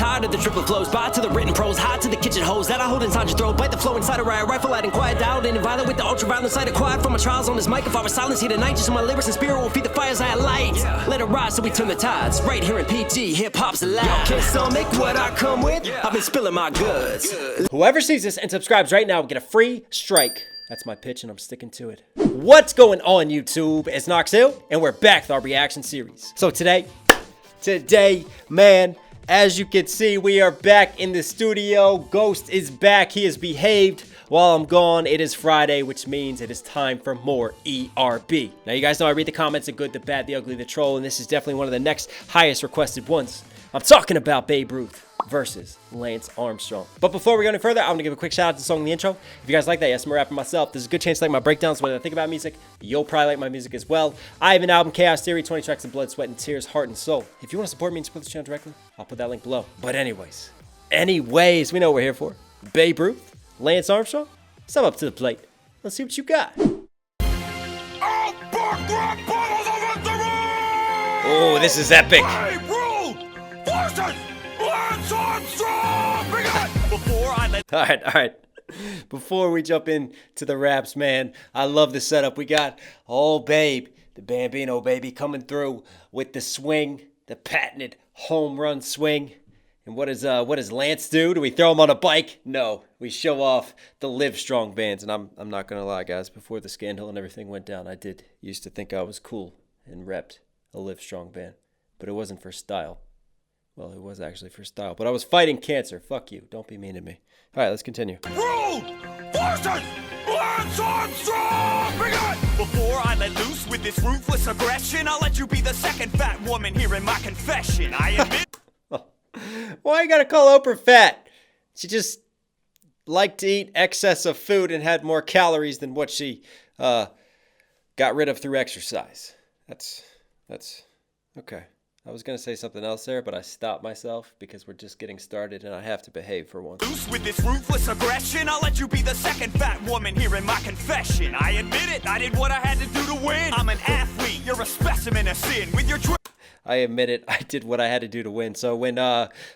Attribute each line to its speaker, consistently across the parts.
Speaker 1: tired of the triple flows. Bye to the written prose, high to the kitchen hose that I hold inside your throat. Bite the flow inside a riot rifle, adding quiet, dialed in and violent with the ultraviolet side acquired from my trials on this mic. If I was silence here tonight, just so my lyrics and spirit will feed the fires I light. Let it rise so we turn the tides. Right here in PG, hip hop's alive. Y'all can't stomach what I come with. I've been spilling my goods.
Speaker 2: Whoever sees this and subscribes right now will get a free strike. That's my pitch and I'm sticking to it. What's going on, YouTube? It's Knox Hill and we're back with our reaction series. So today, man, as you can see, we are back in the studio. Ghost is back. He has behaved while I'm gone. It is Friday, which means it is time for more ERB. Now, you guys know I read the comments, the good, the bad, the ugly, the troll, and this is definitely one of the next highest requested ones. I'm talking about Babe Ruth versus Lance Armstrong. But before we go any further, I'm gonna give a quick shout out to the song in the intro. If you guys like that, yes, I'm a rapper myself. There's a good chance to like my breakdowns when I think about music. You'll probably like my music as well. I have an album, Chaos Theory, 20 tracks of blood, sweat, and tears, heart, and soul. If you want to support me and support this channel directly, I'll put that link below. But anyways, we know what we're here for. Babe Ruth, Lance Armstrong, step up to the plate. Let's see what you got. Oh, this is epic.
Speaker 3: Babe Ruth versus Lance Armstrong! Bring it! Before I let...
Speaker 2: All right. Before we jump into the raps, man, I love the setup. We got Babe, the Bambino baby, coming through with the swing, the patented home run swing. And what does Lance do? Do we throw him on a bike? No, we show off the Live Strong bands. And I'm not gonna lie, guys. Before the scandal and everything went down, I did used to think I was cool and repped a Live Strong band, but it wasn't for style. Well, it was actually for style, but I was fighting cancer. Fuck you. Don't be mean to me. All right, let's continue.
Speaker 3: Ruth versus Lance Armstrong! Bring it! Before I let loose with this ruthless aggression, I'll let you be the second fat woman here in my confession. I admit...
Speaker 2: Why you gotta call Oprah fat? She just liked to eat excess of food and had more calories than what she got rid of through exercise. That's okay. I was going to say something else there, but I stopped myself because we're just getting started and I have to behave for once.
Speaker 3: Loose with this ruthless aggression, I'll let you be the second fat woman here in my confession. I admit it, I did what I had to do to win. I'm an athlete, you're a specimen of sin. With your
Speaker 2: I admit it, I did what I had to do to win. So when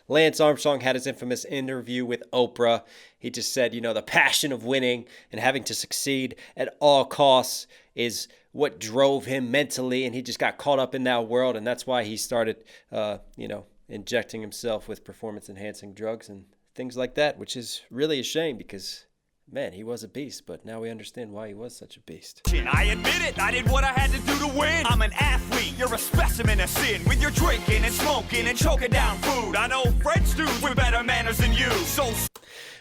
Speaker 2: Lance Armstrong had his infamous interview with Oprah, he just said, you know, the passion of winning and having to succeed at all costs is what drove him mentally, and he just got caught up in that world, and that's why he started, injecting himself with performance-enhancing drugs and things like that, which is really a shame because, man, he was a beast, but now we understand why he was such a beast.
Speaker 3: I admit it, I did what I had to do to win. I'm an athlete, you're a specimen of sin. With your drinking and smoking and choking down food. I know French dudes with better manners than you, so...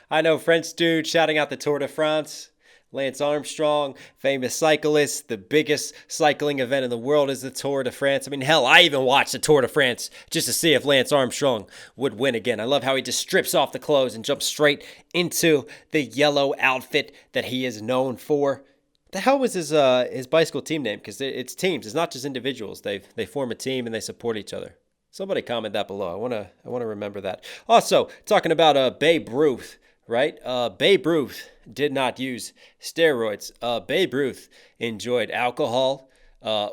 Speaker 2: I know French dude shouting out the Tour de France. Lance Armstrong, famous cyclist, the biggest cycling event in the world is the Tour de France. I mean, hell, I even watched the Tour de France just to see if Lance Armstrong would win again. I love how he just strips off the clothes and jumps straight into the yellow outfit that he is known for. What the hell was his bicycle team name? Because it's teams. It's not just individuals. They form a team and they support each other. Somebody comment that below. I wanna remember that. Also, talking about Babe Ruth. Right? Babe Ruth did not use steroids. Babe Ruth enjoyed alcohol,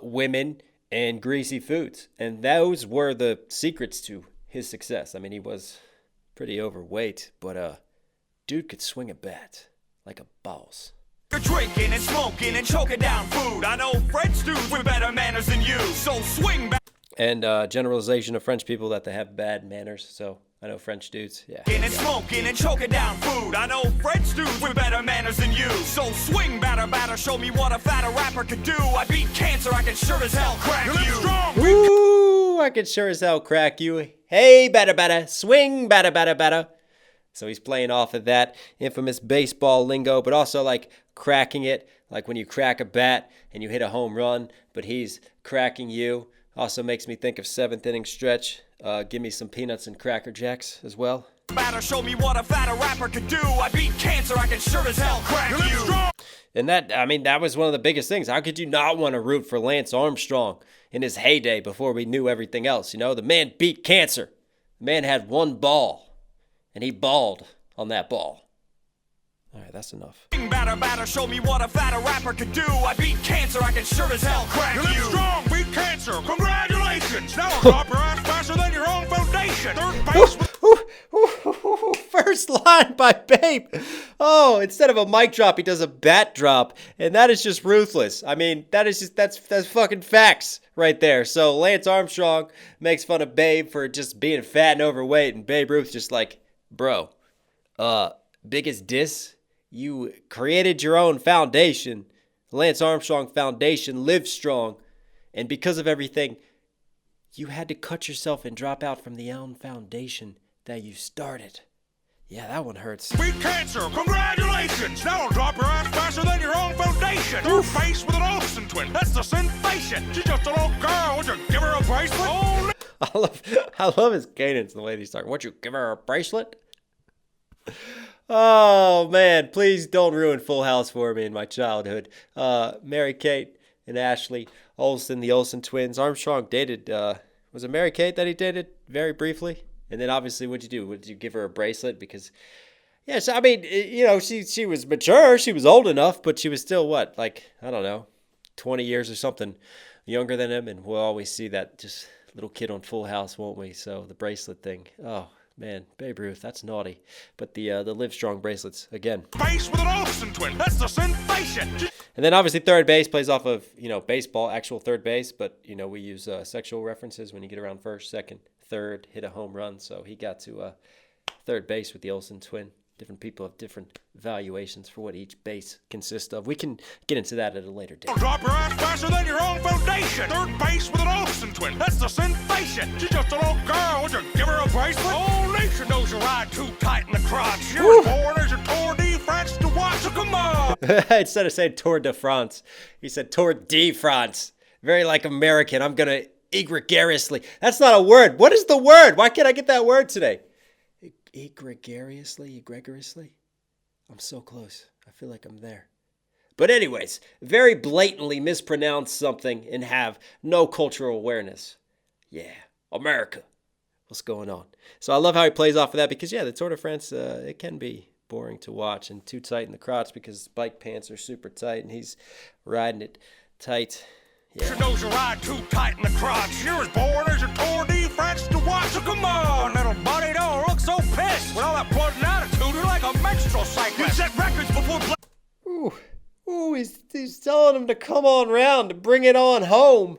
Speaker 2: women, and greasy foods. And those were the secrets to his success. I mean, he was pretty overweight, but dude could swing a bat like a boss.
Speaker 3: You're drinking and smoking and choking down food. I know French dudes with better manners than you, so swing back.
Speaker 2: And generalization of French people that they have bad manners, so... I know French dudes, yeah.
Speaker 3: And smoking and choking down food. I know French dudes with better manners than you. So swing batter, show me what a fatter rapper could do. I beat cancer, I can sure as hell crack you.
Speaker 2: Ooh, I can sure as hell crack you. Hey, batter, swing batter. So he's playing off of that infamous baseball lingo, but also like cracking it, like when you crack a bat and you hit a home run, but he's cracking you. Also makes me think of 7th inning stretch. Give me some peanuts and Cracker Jacks as well.
Speaker 3: Batter, show me what a fatter rapper could do. I beat cancer, I can sure as hell crack you.
Speaker 2: And that was one of the biggest things. How could you not want to root for Lance Armstrong in his heyday before we knew everything else? You know, the man beat cancer. The man had one ball, and he balled on that ball. All right, that's enough.
Speaker 3: Batter, show me what a fatter rapper could do. I beat cancer, I can sure as hell crack you.
Speaker 4: Live Strong beat cancer. Congratulations. Now drop your ass faster than your own foundation. Third base.
Speaker 2: First line by Babe. Oh, instead of a mic drop, he does a bat drop. And that is just ruthless. I mean, that's fucking facts right there. So Lance Armstrong makes fun of Babe for just being fat and overweight. And Babe Ruth just like, bro, biggest diss? You created your own foundation. Lance Armstrong Foundation, live strong. And because of everything, you had to cut yourself and drop out from the own foundation that you started. Yeah, that one hurts.
Speaker 3: Beat cancer, congratulations! Now drop your ass faster than your own foundation. You're faced with an Olsen twin. That's the sensation. She's just a little girl. Would you give her a bracelet? Oh,
Speaker 2: I love his cadence, the way he's talking. Would you give her a bracelet? Oh, man, please don't ruin Full House for me in my childhood. Mary-Kate and Ashley Olsen, the Olsen twins. Armstrong dated, was it Mary-Kate that he dated very briefly? And then obviously, what'd you do? Would you give her a bracelet? Because, yeah, so, I mean, you know, she was mature. She was old enough, but she was still, what, like, I don't know, 20 years or something younger than him. And we'll always see that just little kid on Full House, won't we? So the bracelet thing, oh. Man, Babe Ruth, that's naughty. But the Live Strong bracelets, again.
Speaker 3: Face with an Olsen twin. That's the sensation.
Speaker 2: And then obviously third base plays off of, you know, baseball, actual third base. But, you know, we use sexual references when you get around first, second, third, hit a home run. So he got to third base with the Olsen twin. Different people have different valuations for what each base consists of. We can get into that at a later date.
Speaker 3: Drop your ass faster than your own foundation. Third base with an Olsen twin. That's the sensation. She's just a little girl. Would you give her a bracelet? Whole nation knows you ride too tight in the crotch. You're born as a Tour de France to watch. So come on.
Speaker 2: Instead of saying Tour de France, he said Tour de France. Very like American. I'm going to egregiously. That's not a word. What is the word? Why can't I get that word today? Egregiously? I'm so close. I feel like I'm there. But anyways, very blatantly mispronounce something and have no cultural awareness. Yeah, America. What's going on? So I love how he plays off of that because, yeah, the Tour de France, it can be boring to watch and too tight in the crotch because bike pants are super tight and he's riding it tight. Yeah.
Speaker 3: She knows you ride too tight in the crotch. You're as bored as your Tour de France to watch. So come on, little buddy, don't look so pissed. With all that blood and attitude, you're like a menstrual cyclist. You set records before...
Speaker 2: Ooh, he's telling him to come on round, to bring it on home.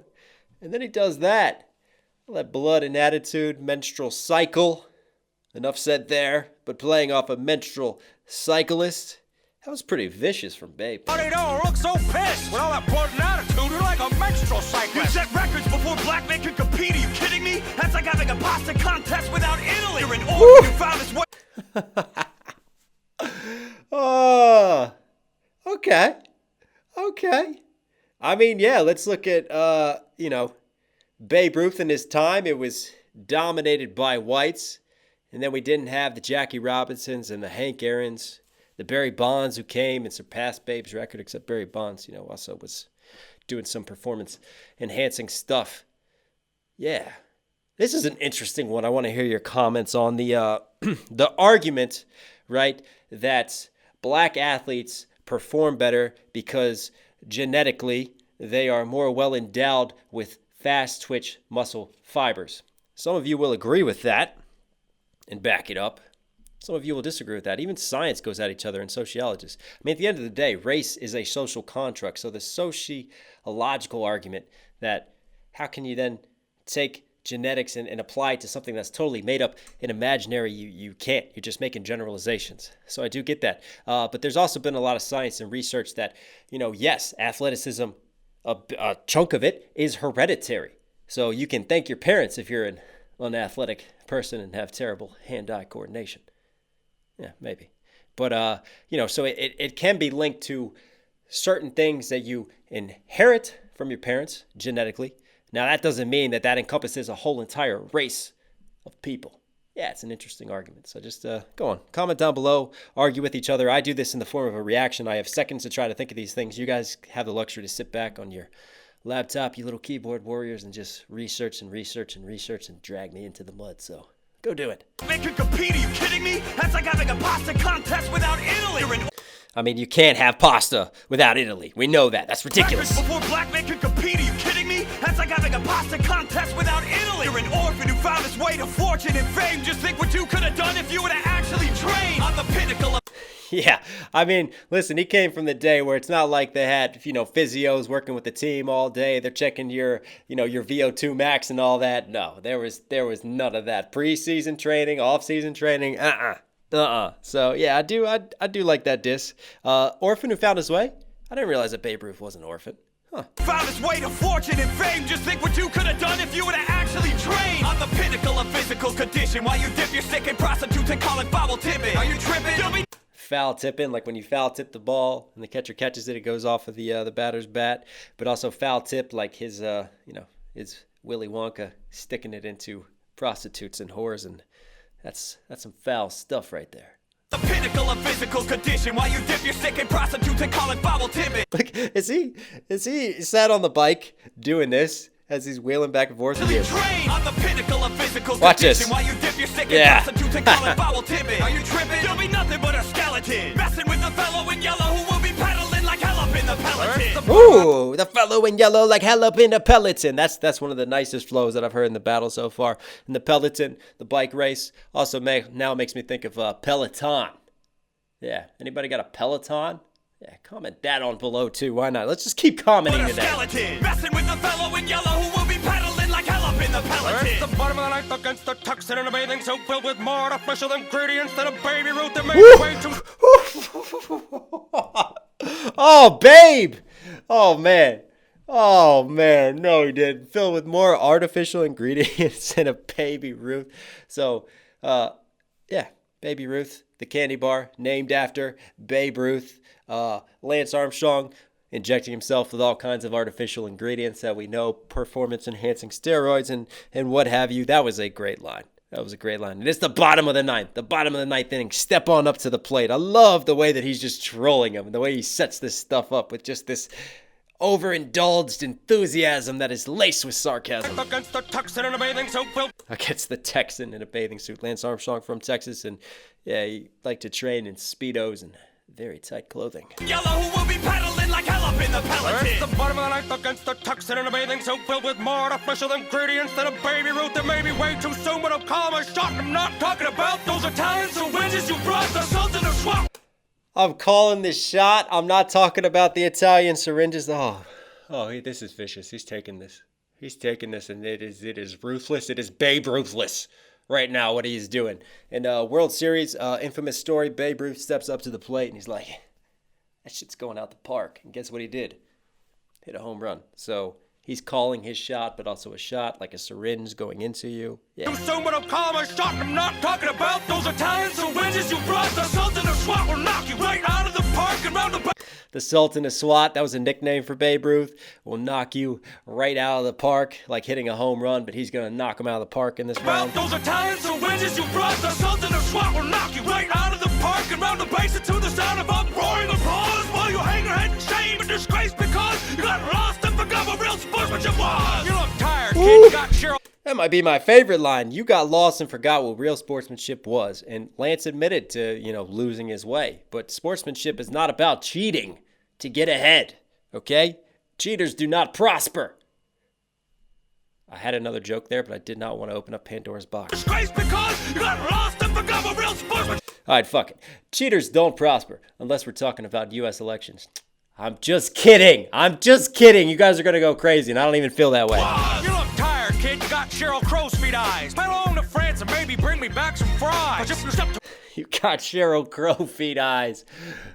Speaker 2: And then he does that. All that blood and attitude, menstrual cycle. Enough said there, but playing off a menstrual cyclist. That was pretty vicious from Babe.
Speaker 3: Buddy, don't look so pissed. With all that blood and attitude, you're like a menstrual cyclist. You set records before black men could compete. Are you kidding me? That's like having a pasta contest without Italy. You're an orphan who found his way.
Speaker 2: Oh, okay. I mean, yeah, let's look at, you know, Babe Ruth in his time. It was dominated by whites. And then we didn't have the Jackie Robinsons and the Hank Aaron's. The Barry Bonds who came and surpassed Babe's record, except Barry Bonds, you know, also was doing some performance-enhancing stuff. Yeah. This is an interesting one. I want to hear your comments on the the argument, right, that black athletes perform better because genetically they are more well-endowed with fast-twitch muscle fibers. Some of you will agree with that and back it up. Some of you will disagree with that. Even science goes at each other in sociologists. I mean, at the end of the day, race is a social construct. So the sociological argument that how can you then take genetics and apply it to something that's totally made up and imaginary, you can't. You're just making generalizations. So I do get that. But there's also been a lot of science and research that, you know, yes, athleticism, a chunk of it is hereditary. So you can thank your parents if you're an unathletic person and have terrible hand-eye coordination. Yeah, maybe. But, you know, so it can be linked to certain things that you inherit from your parents genetically. Now, that doesn't mean that encompasses a whole entire race of people. Yeah, it's an interesting argument. So just go on. Comment down below. Argue with each other. I do this in the form of a reaction. I have seconds to try to think of these things. You guys have the luxury to sit back on your laptop, you little keyboard warriors, and just research and drag me into the mud. So go do it.
Speaker 3: Men can compete. Are you kidding me? That's like having a pasta contest without Italy.
Speaker 2: I mean, you can't have pasta without Italy. We know that. That's ridiculous.
Speaker 3: Before black men could compete. Are you kidding me? That's like having a pasta contest without Italy. You're an orphan who found his way to fortune and fame. Just think what you could have done if you would have actually tried.
Speaker 2: Yeah, I mean, listen, he came from the day where it's not like they had, physios working with the team all day. They're checking your VO2 max and all that. No, there was none of that. Preseason training, off-season training, So yeah, I do like that diss. Orphan who found his way. I didn't realize that Babe Ruth was an orphan. Huh.
Speaker 4: Found his way to fortune and fame. Just think what you could have done if you would have actually trained. On the pinnacle of physical condition, while you dip your stick in prostitutes and call it foul tipping. Are you tripping?
Speaker 2: Foul tipping, like when you foul tip the ball and the catcher catches it, it goes off of the batter's bat. But also foul tip, like his Willy Wonka sticking it into prostitutes and whores, and that's some foul stuff right there.
Speaker 4: The pinnacle of physical condition, while you dip your stick in prostitutes and call it foul tipping.
Speaker 2: Like, is he sat on the bike doing this as he's wheeling back and forth?
Speaker 4: On the pinnacle of physical
Speaker 2: Watch
Speaker 4: condition,
Speaker 2: this.
Speaker 4: while you dip your stick in prostitutes and call it foul tipping. Are you tripping? You'll be nothing but a skeleton, messing with the fellow in yellow who will be pedaling like hell up in the Peloton.
Speaker 2: Ooh, the fellow in yellow like hell up in the Peloton. That's one of the nicest flows that I've heard in the battle so far. And the Peloton, the bike race, also now makes me think of Peloton. Yeah, anybody got a Peloton? Yeah, comment that on below too. Why not? Let's just keep commenting today.
Speaker 4: Messing with the fellow in yellow who will be pedaling like hell up in the Peloton.
Speaker 3: It's the bottom of the ninth against the Texan in a bathing suit filled with more artificial ingredients than a baby Ruth that made way too.
Speaker 2: Oh, Babe! Oh man! No, he didn't. Filled with more artificial ingredients than a baby Ruth. So, yeah, Baby Ruth, the candy bar named after Babe Ruth. Lance Armstrong injecting himself with all kinds of artificial ingredients that we know, performance-enhancing steroids and what have you. That was a great line. And it's the bottom of the ninth inning. Step on up to the plate. I love the way that he's just trolling him, and the way he sets this stuff up with just this overindulged enthusiasm that is laced with sarcasm.
Speaker 3: Against the Texan in a bathing suit filled.
Speaker 2: Against the Texan in a bathing suit. Lance Armstrong from Texas, and yeah, he liked to train in Speedos and very tight clothing.
Speaker 4: Yellow who will be pedaling like hell up in the Peloton.
Speaker 3: It's the bottom of the ninth against the Texan in a bathing suit filled with more artificial ingredients than a baby Ruth that may be way too soon, but I'm calm as shot. I'm not talking about those Italians who wedges you brought the Sultan of Swamp.
Speaker 2: I'm calling this shot. I'm not talking about the Italian syringes. This is vicious. He's taking this, and it is ruthless. It is Babe Ruthless right now, what he's doing. In World Series, infamous story, Babe Ruth steps up to the plate, and he's like, that shit's going out the park. And guess what he did? Hit a home run. So he's calling his shot, but also a shot, like a syringe going into you. Yeah.
Speaker 3: Too soon, but I'm calm as shot. I'm not talking about those Italians who wedges you brought the Sultan of Swamp will knock you right out of the park and round the back.
Speaker 2: The Sultan of SWAT, that was a nickname for Babe Ruth, will knock you right out of the park, like hitting a home run, but he's going to knock him out of the park in this round.
Speaker 3: Those Italians who wedges you brought the Sultan of SWAT will knock you right out of the park and round the base to the sound of uproaring applause while you hang your head in shame and disgrace because you got lost and forgot what real sportsmanship was. You look tired, kid. You got Cheryl.
Speaker 2: That might be my favorite line. You got lost and forgot what real sportsmanship was. And Lance admitted to, losing his way. But sportsmanship is not about cheating to get ahead, okay? Cheaters do not prosper. I had another joke there, but I did not want to open up Pandora's box.
Speaker 3: Disgrace because you got lost and forgot what real sportsmanship.
Speaker 2: All right, fuck it. Cheaters don't prosper unless we're talking about U.S. elections. I'm just kidding. You guys are going to go crazy, and I don't even feel that way.
Speaker 3: You look tired, kid. You got Cheryl Crow's feet eyes. Head home to France and maybe bring me back some fries.
Speaker 2: You got Cheryl Crow feet eyes.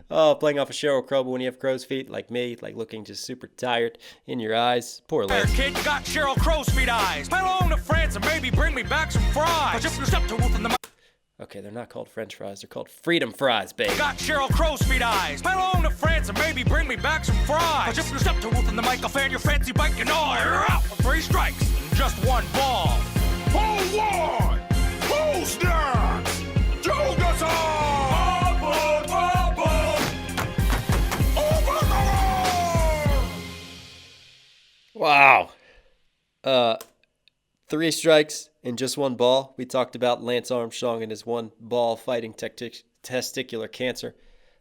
Speaker 2: Oh, playing off of Cheryl Crow, but when you have crow's feet like me, like looking just super tired in your eyes. Poor Lance.
Speaker 3: Kid, you got Cheryl Crow's feet eyes. Head home to France and maybe bring me back some fries.
Speaker 2: Okay, they're not called French fries. They're called freedom fries, babe.
Speaker 3: Got Cheryl Crow's feet eyes. Head home to France and maybe bring me back some fries. Just step to Ruth in the mic, I'll fan your fancy bike, and all you're out for 3 strikes and just 1 ball. Hold on! Who's next? Joe gets on! Over the wall!
Speaker 2: Wow. 3 strikes and just 1 ball. We talked about Lance Armstrong and his 1 ball fighting testicular cancer.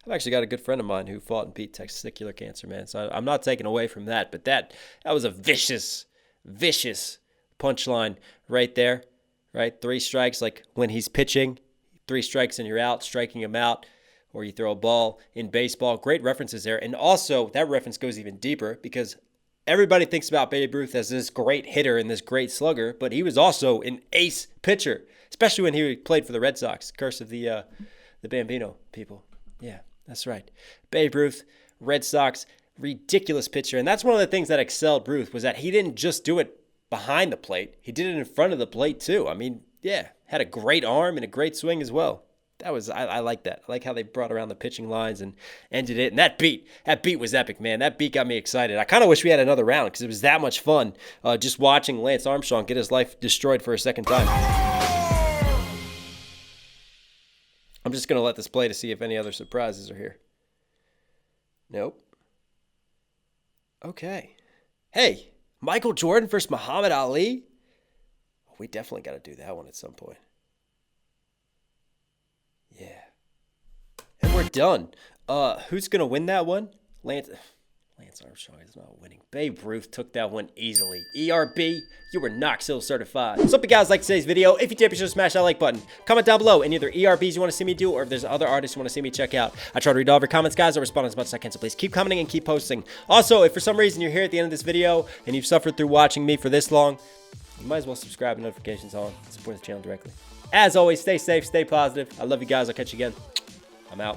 Speaker 2: I've actually got a good friend of mine who fought and beat testicular cancer, man. So I'm not taking away from that, but that was a vicious punchline right there, right? 3 strikes, like when he's pitching, 3 strikes and you're out, striking him out. or you throw a ball in baseball. Great references there. And also, that reference goes even deeper because everybody thinks about Babe Ruth as this great hitter and this great slugger, but he was also an ace pitcher, especially when he played for the Red Sox. Curse of the Bambino people. Yeah, that's right. Babe Ruth, Red Sox, ridiculous pitcher. And that's one of the things that excelled Ruth was that he didn't just do it behind the plate. He did it in front of the plate too. I mean, yeah, had a great arm and a great swing as well. I like that. I like how they brought around the pitching lines and ended it. And that beat was epic, man. That beat got me excited. I kind of wish we had another round because it was that much fun just watching Lance Armstrong get his life destroyed for a second time. I'm just going to let this play to see if any other surprises are here. Nope. Okay. Hey, Michael Jordan versus Muhammad Ali? We definitely got to do that one at some point. Yeah. And we're done. Who's going to win that one? Lance Armstrong is not winning. Babe Ruth took that one easily. ERB, you were Knox Hill certified. So hope you guys liked today's video. If you did, be sure to smash that like button. Comment down below any other ERBs you want to see me do, or if there's other artists you want to see me check out. I try to read all of your comments, guys. I respond as much as I can, so please keep commenting and keep posting. Also, if for some reason you're here at the end of this video and you've suffered through watching me for this long, you might as well subscribe and notifications on. Support the channel directly. As always, stay safe, stay positive. I love you guys. I'll catch you again. I'm out.